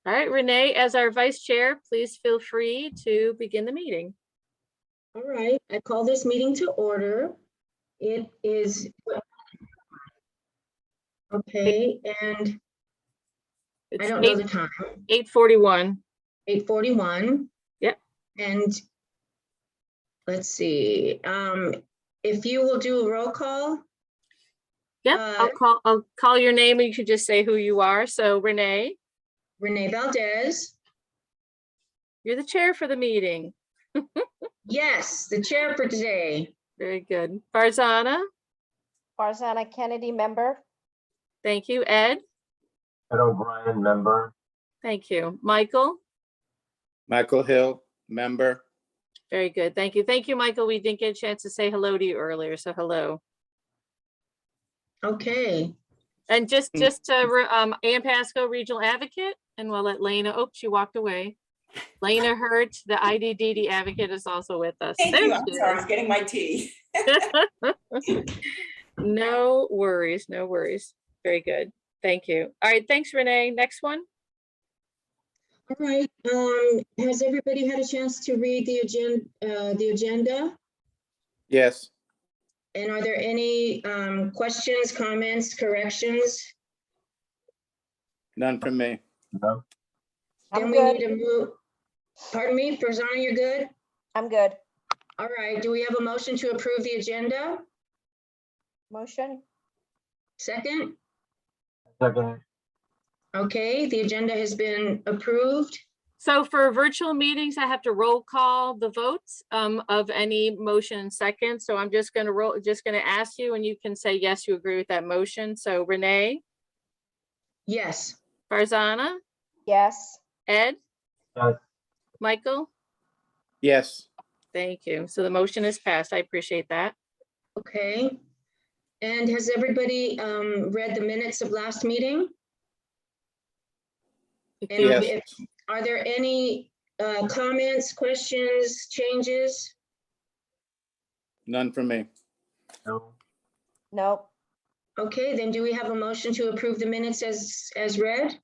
All right, Renee, as our vice chair, please feel free to begin the meeting. All right, I call this meeting to order. It is, okay, and I don't know the time. 8:41. 8:41. Yep. And let's see, if you will do a roll call. Yep, I'll call your name and you can just say who you are. So Renee. Renee Valdez. You're the chair for the meeting. Yes, the chair for today. Very good. Farzana. Farzana Kennedy, member. Thank you. Ed. Ed O'Brien, member. Thank you. Michael. Michael Hill, member. Very good. Thank you. Thank you, Michael. We didn't get a chance to say hello to you earlier, so hello. Okay. And just Ann Pasco, regional advocate, and we'll let Lena, oh, she walked away. Lena Hurt, the IDDD advocate, is also with us. Thank you. I'm sorry, I was getting my tea. No worries, no worries. Very good. Thank you. All right, thanks, Renee. Next one. All right. Has everybody had a chance to read the agenda? Yes. And are there any questions, comments, corrections? None from me. No. Then I'm we good. need to move. Pardon me, Farzana, you're good? I'm good. All right, do we have a motion to approve the agenda? Motion? Second? Second. Okay, the agenda has been approved. So for virtual meetings, I have to roll call the votes of any motion and second. So I'm just going to ask you, and you can say yes, you agree with that motion. So Renee. Yes. Farzana. Yes. Ed. Yes. Michael. Yes. Thank you. So the motion is passed. I appreciate that. Okay. And has everybody read the minutes of last meeting? And Yes. are there any comments, questions, changes? None from me. No. Nope. Okay, then do we have a motion to approve the minutes as read?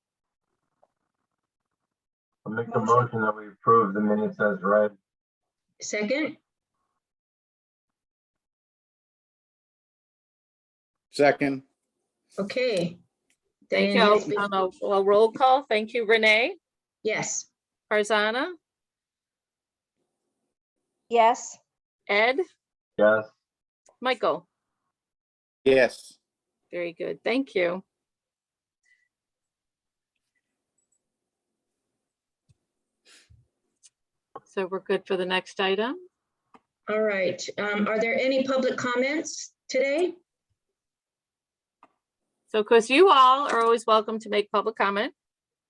I'll make the motion that we approve the minutes as read. Second? Second. Okay. Thank Then you. it's been- I'll roll call. Thank you, Renee. Yes. Farzana. Yes. Ed. Yes. Michael. Yes. Very good. Thank you. So we're good for the next item. All right. Are there any public comments today? So of course you all are always welcome to make public comment.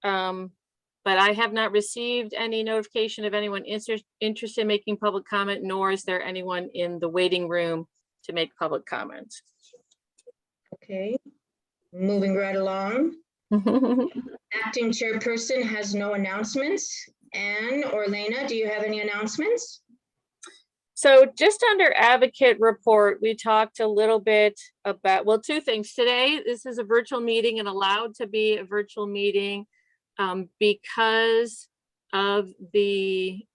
But I have not received any notification of anyone interested in making public comment, nor is there anyone in the waiting room to make public comments. Okay. Moving right along. Acting chairperson has no announcements. Anne or Lena, do you have any announcements? So just under advocate report, we talked a little bit about, well, two things. Today, this is a virtual meeting and allowed to be a virtual meeting because of the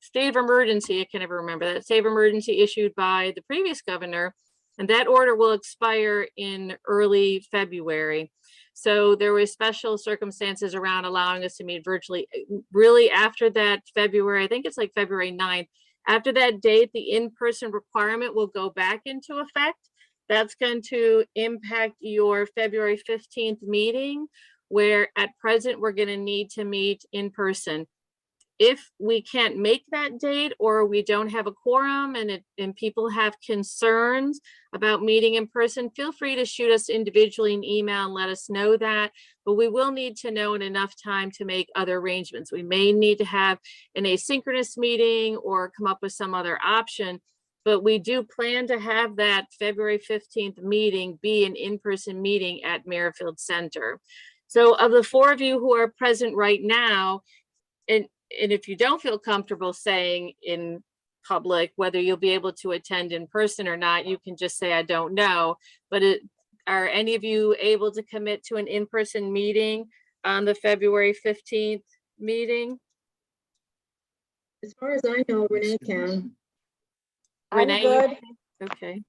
state of emergency. I can never remember that state of emergency issued by the previous governor, and that order will expire in early February. So there were special circumstances around allowing us to meet virtually. Really after that February, I think it's like February 9th, after that date, the in-person requirement will go back into effect. That's going to impact your February 15th meeting, where at present we're going to need to meet in person. If we can't make that date, or we don't have a quorum and people have concerns about meeting in person, feel free to shoot us individually an email and let us know that. But we will need to know in enough time to make other arrangements. We may need to have an asynchronous meeting or come up with some other option. But we do plan to have that February 15th meeting be an in-person meeting at Merrifield Center. So of the four of you who are present right now, and if you don't feel comfortable saying in public whether you'll be able to attend in person or not, you can just say, I don't know. But are any of you able to commit to an in-person meeting on the February 15th meeting? As far as I know, Renee can. I'm Renee, you- good. Okay.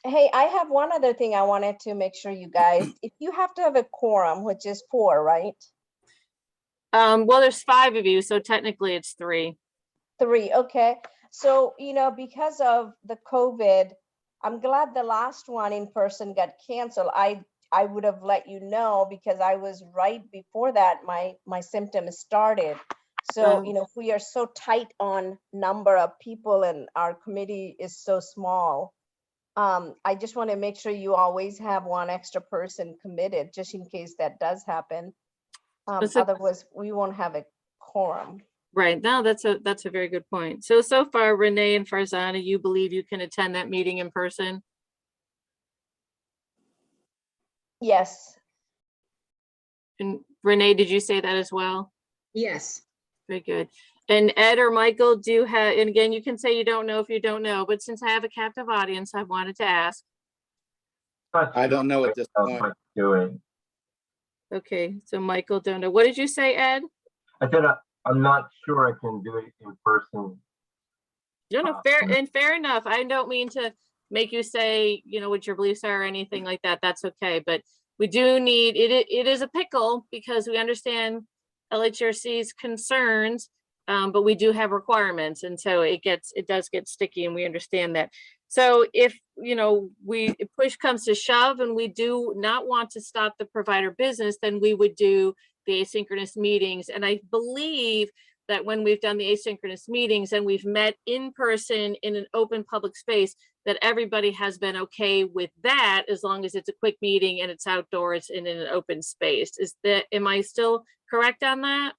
Hey, I have one other thing I wanted to make sure you guys, if you have to have a quorum, which is 4, right? Well, there's 5 of you, so technically it's 3. 3, okay. So, because of the COVID, I'm glad the last one in person got canceled. I would have let you know because I was right before that, my symptoms started. So, Oh. if we are so tight on number of people and our committee is so small, I just want to make sure you always have one extra person committed, just in case that does happen. So- Otherwise, we won't have a quorum. Right, now that's a very good point. So far, Renee and Farzana, you believe you can attend that meeting in person? Yes, And Renee, did you say that as well? Yes. Very good. And Ed or Michael, do you have, and again, you can say you don't know if you don't know, but since I have a captive audience, I wanted to ask. I don't know at this point. Doing. Okay, so Michael, don't know. What did you say, Ed? I said, I'm not sure I can do it in person. No, fair enough. I don't mean to make you say, what your beliefs are or anything like that. That's okay. But we do need, it is a pickle because we understand LHRC's concerns, but we do have requirements. And so it does get sticky, and we understand that. So if, if push comes to shove and we do not want to stop the provider business, then we would do the asynchronous meetings. And I believe that when we've done the asynchronous meetings and we've met in person in an open public space, that everybody has been okay with that, as long as it's a quick meeting and it's outdoors and in an open space. Am I still correct on that?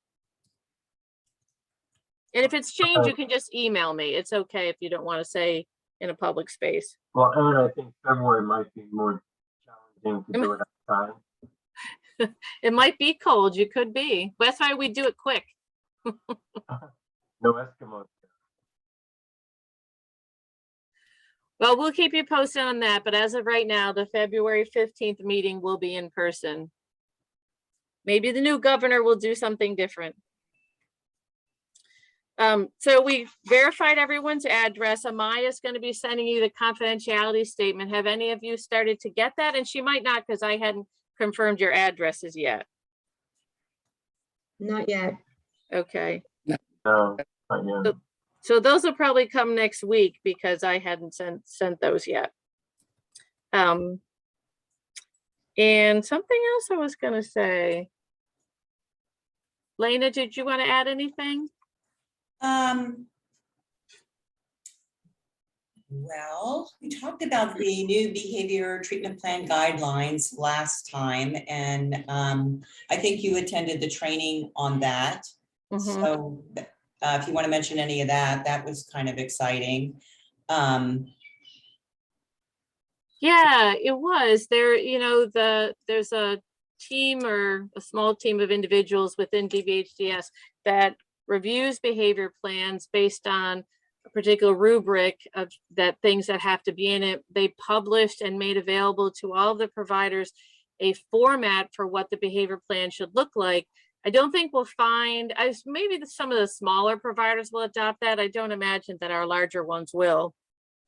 And if it's changed, you can just email me. It's okay if you don't want to say in a public space. Well, and I think February might be more challenging to do it outside. It might be cold, you could be. That's why we do it quick. No Eskimos. Well, we'll keep you posted on that, but as of right now, the February 15th meeting will be in person. Maybe the new governor will do something different. So we verified everyone's address. Amaya is going to be sending you the confidentiality statement. Have any of you started to get that? And she might not, because I hadn't confirmed your addresses yet. Not yet. Okay. No, not yet. So those will probably come next week because I hadn't sent those yet. And something else I was going to say. Lena, did you want to add anything? Well, we talked about the new behavior treatment plan guidelines last time, and I think you attended the training on that. Mhm. So if you want to mention any of that, that was kind of exciting. Yeah, it was there. There's a team or a small team of individuals within DBHDS that reviews behavior plans based on a particular rubric of that things that have to be in it. They published and made available to all the providers a format for what the behavior plan should look like. I don't think we'll find, maybe some of the smaller providers will adopt that. I don't imagine that our larger ones will,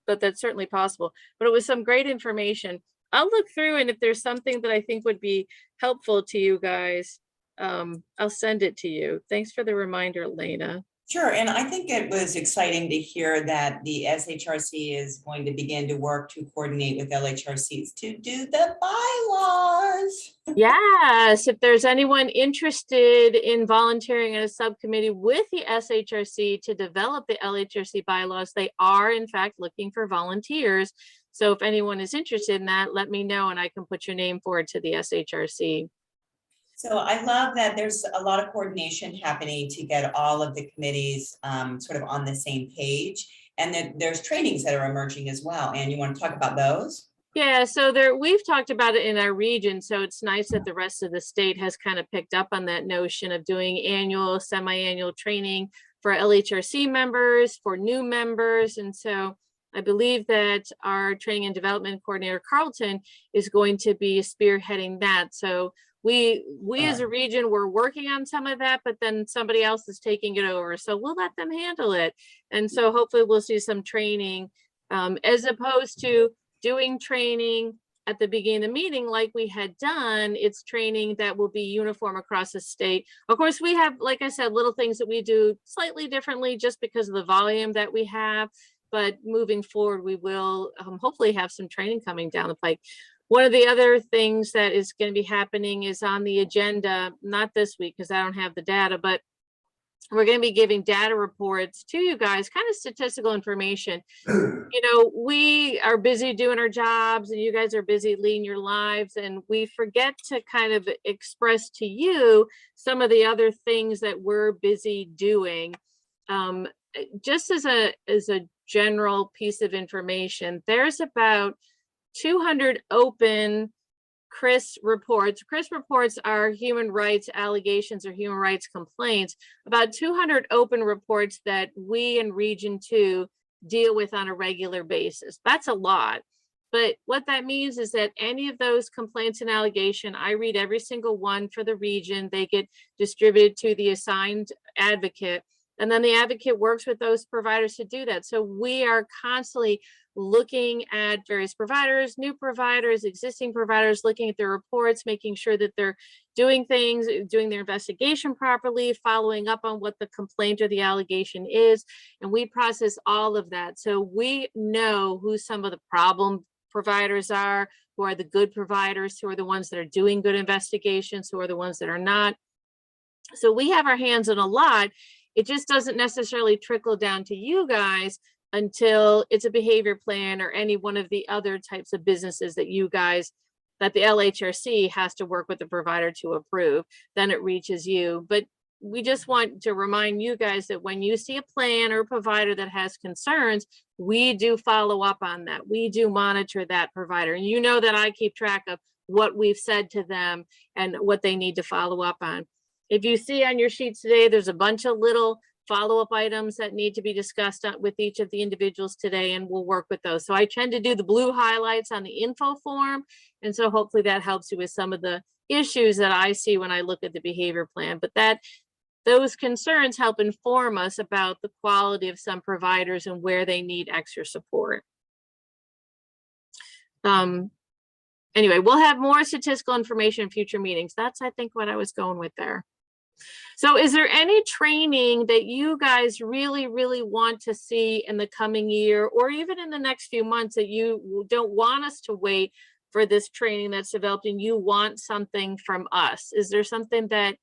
but that's certainly possible. But it was some great information. I'll look through, and if there's something that I think would be helpful to you guys, I'll send it to you. Thanks for the reminder, Lena. Sure, and I think it was exciting to hear that the SHRC is going to begin to work to coordinate with LHRCs to do the bylaws. Yes, if there's anyone interested in volunteering in a subcommittee with the SHRC to develop the LHRC bylaws, they are in fact looking for volunteers. So if anyone is interested in that, let me know and I can put your name forward to the SHRC. So I love that there's a lot of coordination happening to get all of the committees sort of on the same page, and that there's trainings that are emerging as well. And you want to talk about those? Yeah, so we've talked about it in our region, so it's nice that the rest of the state has kind of picked up on that notion of doing annual, semi-annual training for LHRC members, for new members. And so I believe that our training and development coordinator, Carlton, is going to be spearheading that. So we as a region, we're working on some of that, but then somebody else is taking it over. So we'll let them handle it. And so hopefully we'll see some training, as opposed to doing training at the beginning of the meeting like we had done. It's training that will be uniform across the state. Of course, we have, like I said, little things that we do slightly differently just because of the volume that we have. But moving forward, we will hopefully have some training coming down the pike. One of the other things that is going to be happening is on the agenda, not this week because I don't have the data, but we're going to be giving data reports to you guys, kind of statistical information. You know, we are busy doing our jobs and you guys are busy leading your lives, and we forget to kind of express to you some of the other things that we're busy doing. Just as a general piece of information, there's about 200 open CRIS reports. CRIS reports are human rights allegations or human rights complaints, about 200 open reports that we in Region 2 deal with on a regular basis. That's a lot. But what that means is that any of those complaints and allegation, I read every single one for the region. They get distributed to the assigned advocate. And then the advocate works with those providers to do that. So we are constantly looking at various providers, new providers, existing providers, looking at their reports, making sure that they're doing things, doing their investigation properly, following up on what the complaint or the allegation is. And we process all of that. So we know who some of the problem providers are, who are the good providers, who are the ones that are doing good investigations, who are the ones that are not. So we have our hands on a lot. It just doesn't necessarily trickle down to you guys until it's a behavior plan or any one of the other types of businesses that you guys, that the LHRC has to work with the provider to approve. Then it reaches you. But we just want to remind you guys that when you see a plan or a provider that has concerns, we do follow up on that. We do monitor that provider. And you know that I keep track of what we've said to them and what they need to follow up on. If you see on your sheets today, there's a bunch of little follow-up items that need to be discussed with each of the individuals today, and we'll work with those. So I tend to do the blue highlights on the info form. And so hopefully that helps you with some of the issues that I see when I look at the behavior plan. But those concerns help inform us about the quality of some providers and where they need extra support. Anyway, we'll have more statistical information in future meetings. That's, I think, what I was going with there. So is there any training that you guys really, really want to see in the coming year or even in the next few months that you don't want us to wait for this training that's developed and you want something from us? Is there something that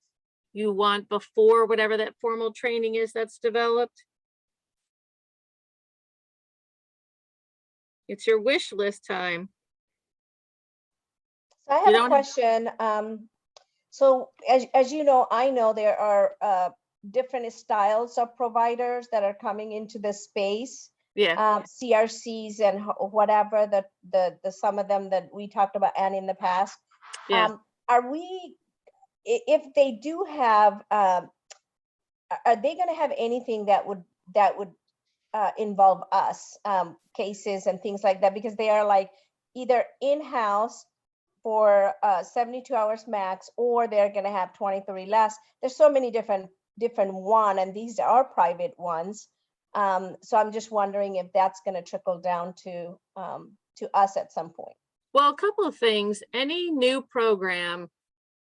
you want before whatever that formal training is that's developed? It's your wish list time. So I have a question. So as you know, I know there are different styles of providers that are coming into the space. Yeah. CRCs and whatever, the some of them that we talked about and in the past. Yeah. Are we, if they do have, are they going to have anything that would involve us, cases and things like that? Because they are like either in-house for 72 hours max, or they're going to have 23 less. There's so many different one, and these are private ones. So I'm just wondering if that's going to trickle down to us at some point. Well, a couple of things. Any new program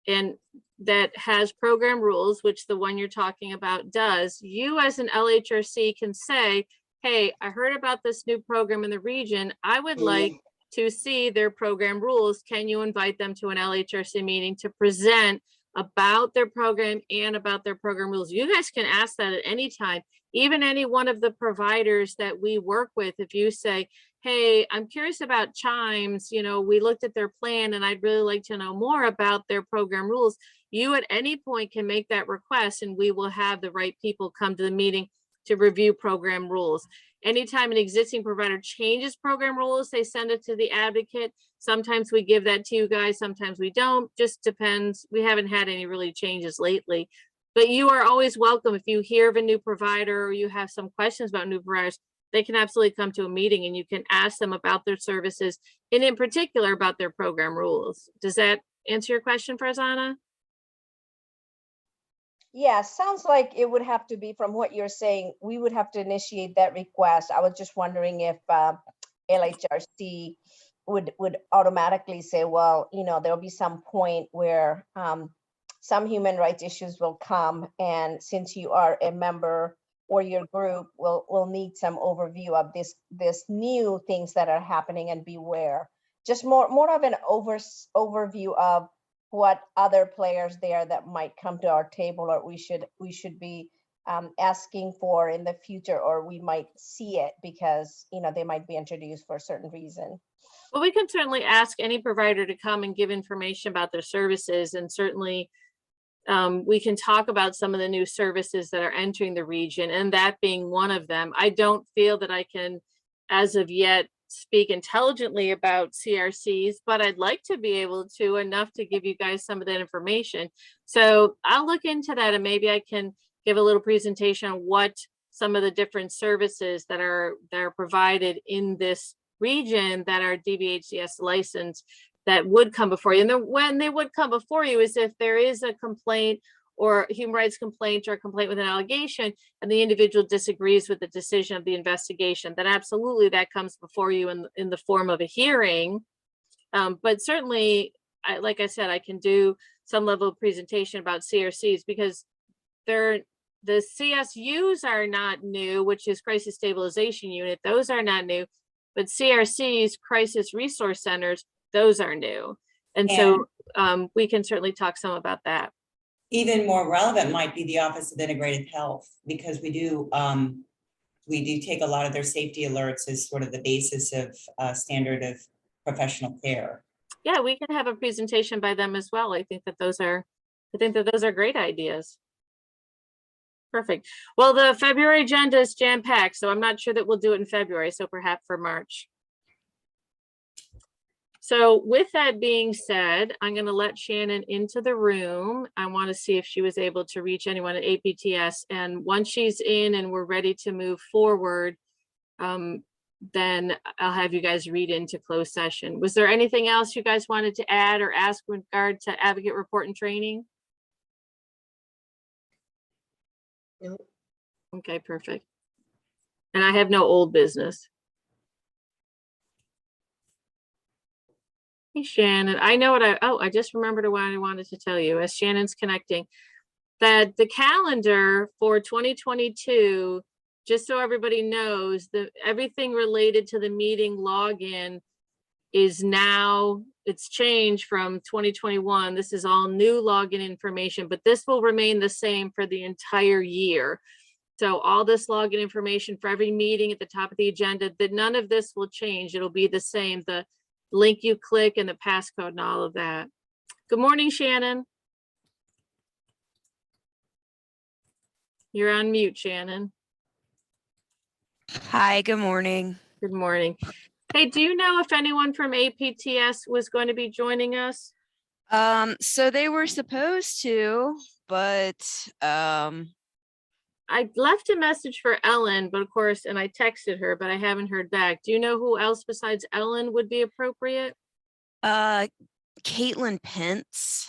and that has program rules, which the one you're talking about does, you as an LHRC can say, hey, I heard about this new program in the region. I would like to see their program rules. Can you invite them to an LHRC meeting to present about their program and about their program rules? You guys can ask that at any time, even any one of the providers that we work with. If you say, hey, I'm curious about Chimes, you know, we looked at their plan and I'd really like to know more about their program rules. You at any point can make that request and we will have the right people come to the meeting to review program rules. Anytime an existing provider changes program rules, they send it to the advocate. Sometimes we give that to you guys, sometimes we don't, just depends. We haven't had any really changes lately, but you are always welcome. If you hear of a new provider or you have some questions about new providers, they can absolutely come to a meeting and you can ask them about their services and in particular about their program rules. Does that answer your question, Farzana? Yeah, sounds like it would have to be, from what you're saying, we would have to initiate that request. I was just wondering if LHRC would automatically say, well, there'll be some point where some human rights issues will come, and since you are a member or your group will need some overview of this new things that are happening, and beware. Just more of an overview of what other players there that might come to our table, or we should be asking for in the future, or we might see it because they might be introduced for a certain reason. Well, we can certainly ask any provider to come and give information about their services, and certainly we can talk about some of the new services that are entering the region, and that being one of them. I don't feel that I can, as of yet, speak intelligently about CRCs, but I'd like to be able to, enough to give you guys some of that information. So I'll look into that, and maybe I can give a little presentation on what some of the different services that are provided in this region that are DBHCS licensed that would come before you. And when they would come before you is if there is a complaint or human rights complaint or a complaint with an allegation, and the individual disagrees with the decision of the investigation, then absolutely that comes before you in the form of a hearing. But certainly, like I said, I can do some level of presentation about CRCs, because the CSUs are not new, which is Crisis Stabilization Unit. Those are not new, but CRCs, Crisis Resource Centers, those are new. And so we can certainly talk some about that. Even more relevant might be the Office of Integrated Health, because we do take a lot of their safety alerts as sort of the basis of standard of professional care. Yeah, we can have a presentation by them as well. I think that those are great ideas. Perfect. Well, the February agenda is jam-packed, so I'm not sure that we'll do it in February, so perhaps for March. So with that being said, I'm going to let Shannon into the room. I want to see if she was able to reach anyone at APTS. And once she's in and we're ready to move forward, then I'll have you guys read into closed session. Was there anything else you guys wanted to add or ask with regard to advocate report and training? No. Okay, perfect. And I have no old business. Hey, Shannon, I know what I just remembered what I wanted to tell you as Shannon's connecting, that the calendar for 2022, just so everybody knows, that everything related to the meeting login is now, it's changed from 2021. This is all new login information, but this will remain the same for the entire year. So all this login information for every meeting at the top of the agenda, that none of this will change. It'll be the same. The link you click and the passcode and all of that. Good morning, Shannon. You're on mute, Shannon. Hi, good morning. Good morning. Hey, do you know if anyone from APTS was going to be joining us? So they were supposed to, but I left a message for Ellen, but of course, and I texted her, but I haven't heard back. Do you know who else besides Ellen would be appropriate? Caitlin Pence.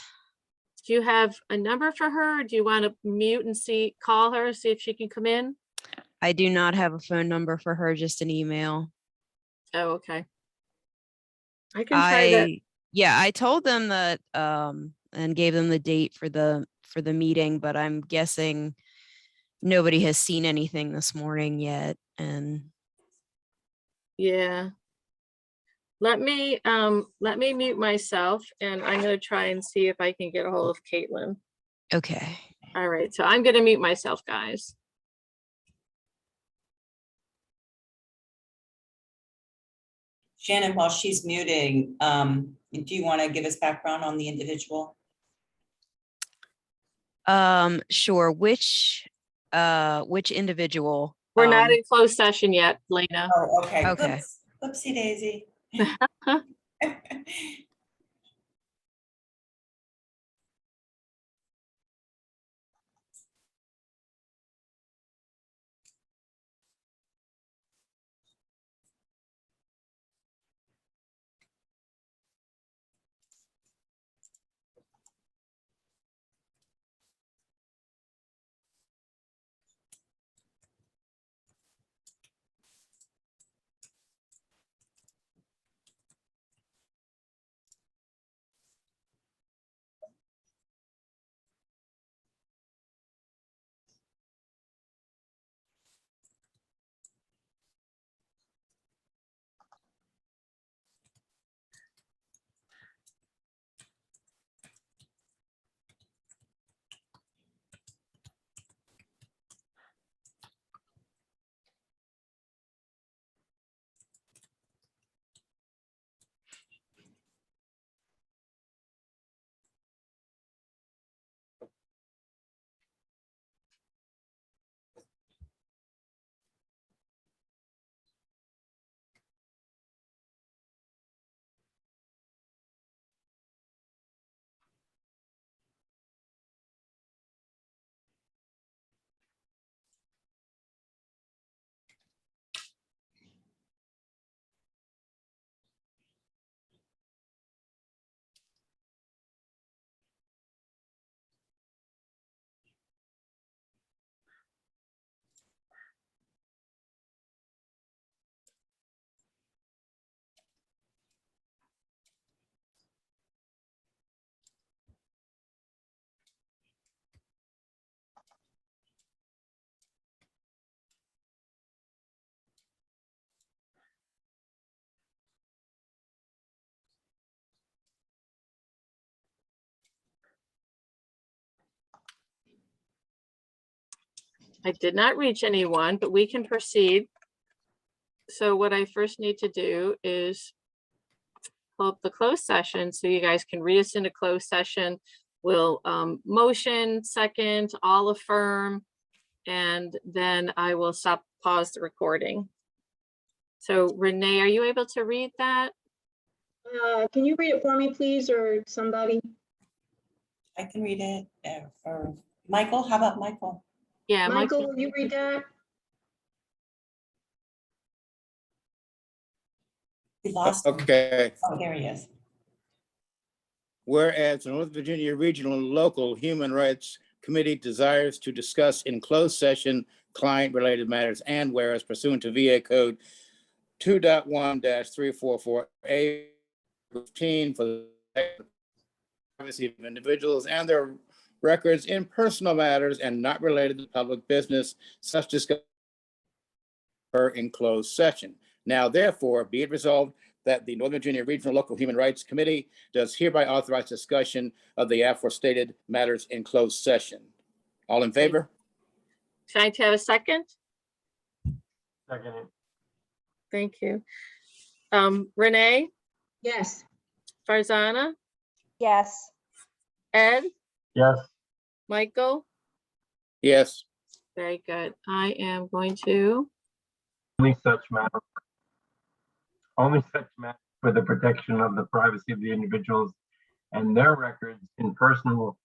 Do you have a number for her? Or do you want to mute and call her, see if she can come in? I do not have a phone number for her, just an email. Oh, okay. I can try that. Yeah, I told them that and gave them the date for the meeting, but I'm guessing nobody has seen anything this morning yet. And yeah, let me mute myself, and I'm going to try and see if I can get a hold of Caitlin. okay. All right, so I'm going to mute myself, guys. Shannon, while she's muting, do you want to give us background on the individual? Sure. Which individual? We're not in closed session yet, Lena. Oh, okay. Okay. Oops. Whoopsie daisy. I did not reach anyone, but we can proceed. So what I first need to do is pull up the closed session so you guys can read us into closed session. We'll motion, second, all affirm, and then I will pause the recording. So Renee, are you able to read that? Can you read it for me, please, or somebody? I can read it for Michael. How about Michael? Yeah, Michael, will you read that? We lost him. Okay. Oh, there he is. Whereas the North Virginia Regional and Local Human Rights Committee desires to discuss in closed session client-related matters, and whereas pursuant to VA Code 2.1-344A 15 for the privacy of individuals and their records in personal matters and not related to public business, such discussion in closed session. Now, therefore, be it resolved that the Northern Virginia Regional Local Human Rights Committee does hereby authorize discussion of the aforementioned matters in closed session. All in favor? Can I have a second? Second. Thank you. Renee, Yes. Farzana, Yes. Ed, Yes. Michael, Yes. very good. I am going to, Only such matter for the protection of the privacy of the individuals and their records in personal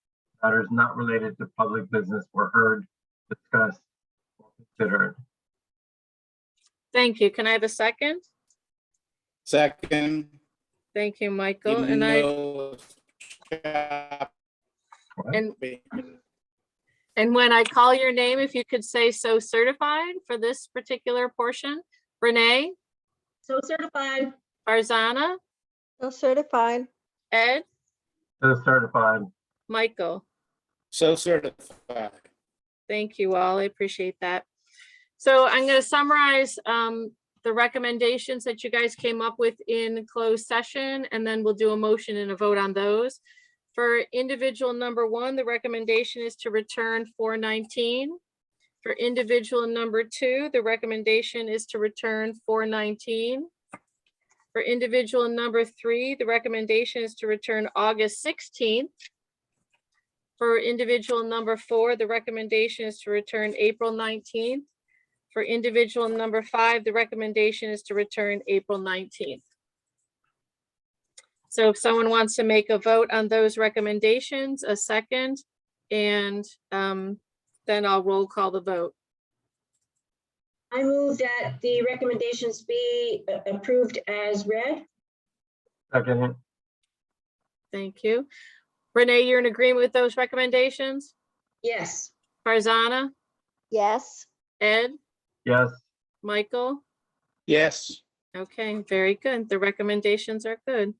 matters not related to public business were heard, discussed, or considered. thank you. Can I have a second? Second. Thank you, Michael. even And though and when I call your name, if you could say so certified for this particular portion. Renee, So certified. Farzana, So certified. Ed, So certified. Michael. so certified. Thank you all. I appreciate that. So I'm going to summarize the recommendations that you guys came up with in closed session, and then we'll do a motion and a vote on those. For individual number 1, the recommendation is to return 419. For individual number 2, the recommendation is to return 419. For individual number 3, the recommendation is to return August 16th. For individual number 4, the recommendation is to return April 19th. For individual number 5, the recommendation is to return April 19th. So if someone wants to make a vote on those recommendations, a second, and then I'll roll call the vote. I move that the recommendations be approved as read. Second. Thank you. Renee, you're in agreement with those recommendations? Yes. Farzana, Yes. Ed, Yes. Michael? Yes. Okay, very good. The recommendations are good.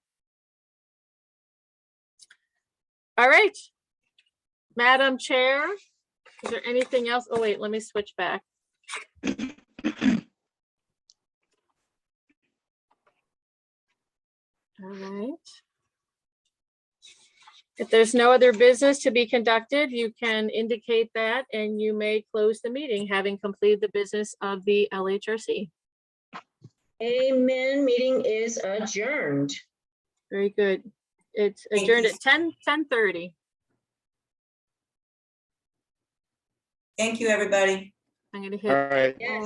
All right. Madam Chair, is there anything else? Oh, wait, let me switch back. All right. If there's no other business to be conducted, you can indicate that and you may close the meeting, having completed the business of the LHRC. Amen. Meeting is adjourned. Very good. It's Thank adjourned you. at 10:30. Thank you, everybody. I'm gonna All hit. right. Yes.